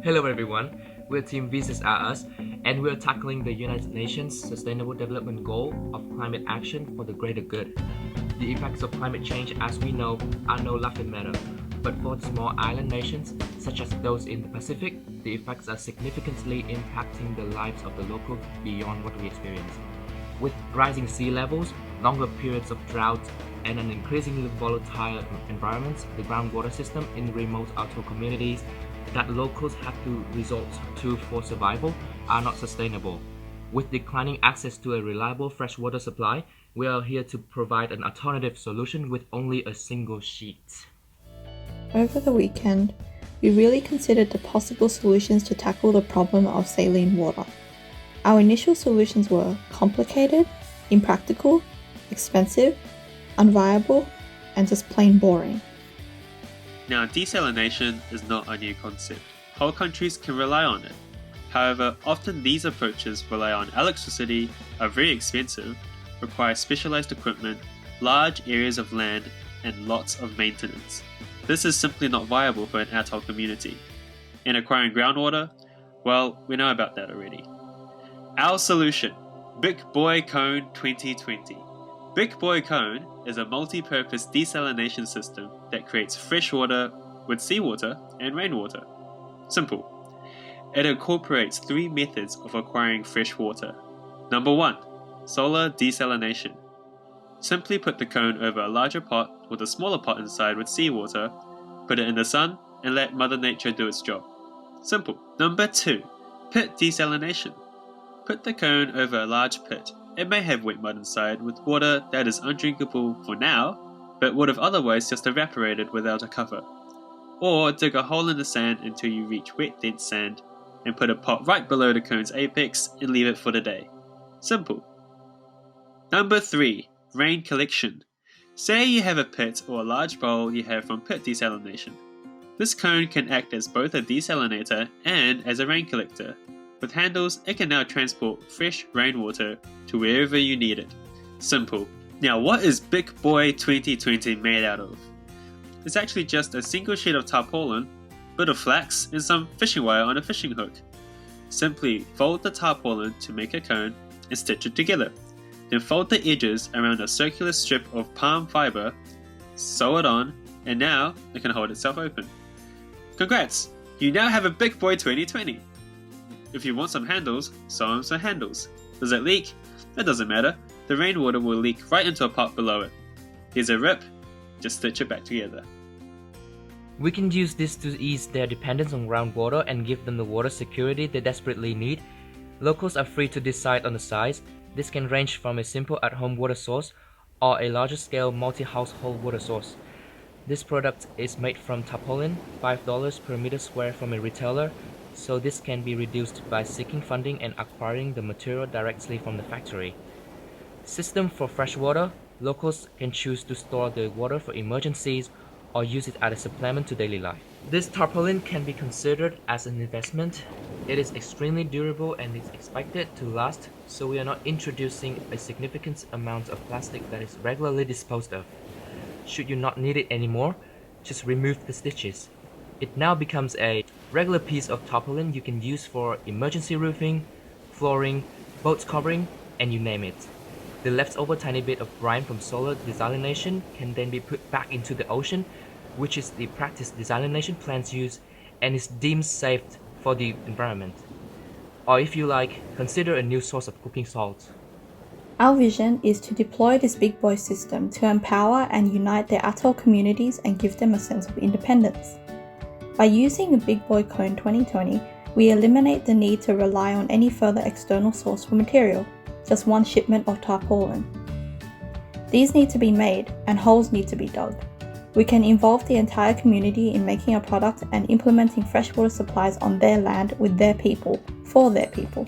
Hello everyone, we're Team Visas Are Us, and we're tackling the United Nations Sustainable Development Goal of climate action for the greater good. The effects of climate change, as we know, are no laughing matter, but for small island nations, such as those in the Pacific, the effects are significantly impacting the lives of the locals beyond what we experience. With rising sea levels, longer periods of drought, and an increasingly volatile environment, the groundwater system in remote atoll communities that locals have to resort to for survival are not sustainable. With declining access to a reliable freshwater supply, we are here to provide an alternative solution with only a single sheet. Over the weekend, we really considered the possible solutions to tackle the problem of saline water. Our initial solutions were complicated, impractical, expensive, unviable, and just plain boring. Now, desalination is not a new concept. Whole countries can rely on it. However, often these approaches rely on electricity, are very expensive, require specialized equipment, large areas of land, and lots of maintenance. This is simply not viable for an atoll community. In acquiring groundwater, well, we know about that already. Our solution, Big Boy Cone 2020. Big Boy Cone is a multi-purpose desalination system that creates fresh water with seawater and rainwater. Simple. It incorporates 3 methods of acquiring fresh water. Number 1. Solar desalination. Simply put the cone over a larger pot with a smaller pot inside with seawater, put it in the sun, and let Mother Nature do its job. Simple. Number 2. Pit desalination. Put the cone over a large pit. It may have wet mud inside with water that is undrinkable for now, but would have otherwise just evaporated without a cover. Or dig a hole in the sand until you reach wet dense sand and put a pot right below the cone's apex and leave it for the day. Simple. Number 3. Rain collection. Say you have a pit or a large bowl you have from pit desalination. This cone can act as both a desalinator and as a rain collector. With handles, it can now transport fresh rainwater to wherever you need it. Simple. Now, what is Big Boy 2020 made out of? It's actually just a single sheet of tarpaulin, bit of flax, and some fishing wire on a fishing hook. Simply fold the tarpaulin to make a cone and stitch it together. Then fold the edges around a circular strip of palm fiber, sew it on, and now it can hold itself open. Congrats! You now have a Big Boy 2020! If you want some handles, sew on some handles. Does it leak? That doesn't matter. The rainwater will leak right into a pot below it. Here's a rip, just stitch it back together. We can use this to ease their dependence on groundwater and give them the water security they desperately need. Locals are free to decide on the size. This can range from a simple at-home water source or a larger-scale multi-household water source. This product is made from tarpaulin, $5 per meter square from a retailer, so this can be reduced by seeking funding and acquiring the material directly from the factory. System for freshwater. Locals can choose to store the water for emergencies or use it as a supplement to daily life. This tarpaulin can be considered as an investment. It is extremely durable and is expected to last, so we are not introducing a significant amount of plastic that is regularly disposed of. Should you not need it anymore, just remove the stitches. It now becomes a regular piece of tarpaulin you can use for emergency roofing, flooring, boat covering, and you name it. The leftover tiny bit of brine from solar desalination can then be put back into the ocean, which is the practice desalination plants use and is deemed safe for the environment. Or if you like, consider a new source of cooking salt. Our vision is to deploy this big boy system to empower and unite their atoll communities and give them a sense of independence. By using the Big Boy Cone 2020, we eliminate the need to rely on any further external source for material, just one shipment of tarpaulin. These need to be made and holes need to be dug. We can involve the entire community in making a product and implementing freshwater supplies on their land with their people, for their people.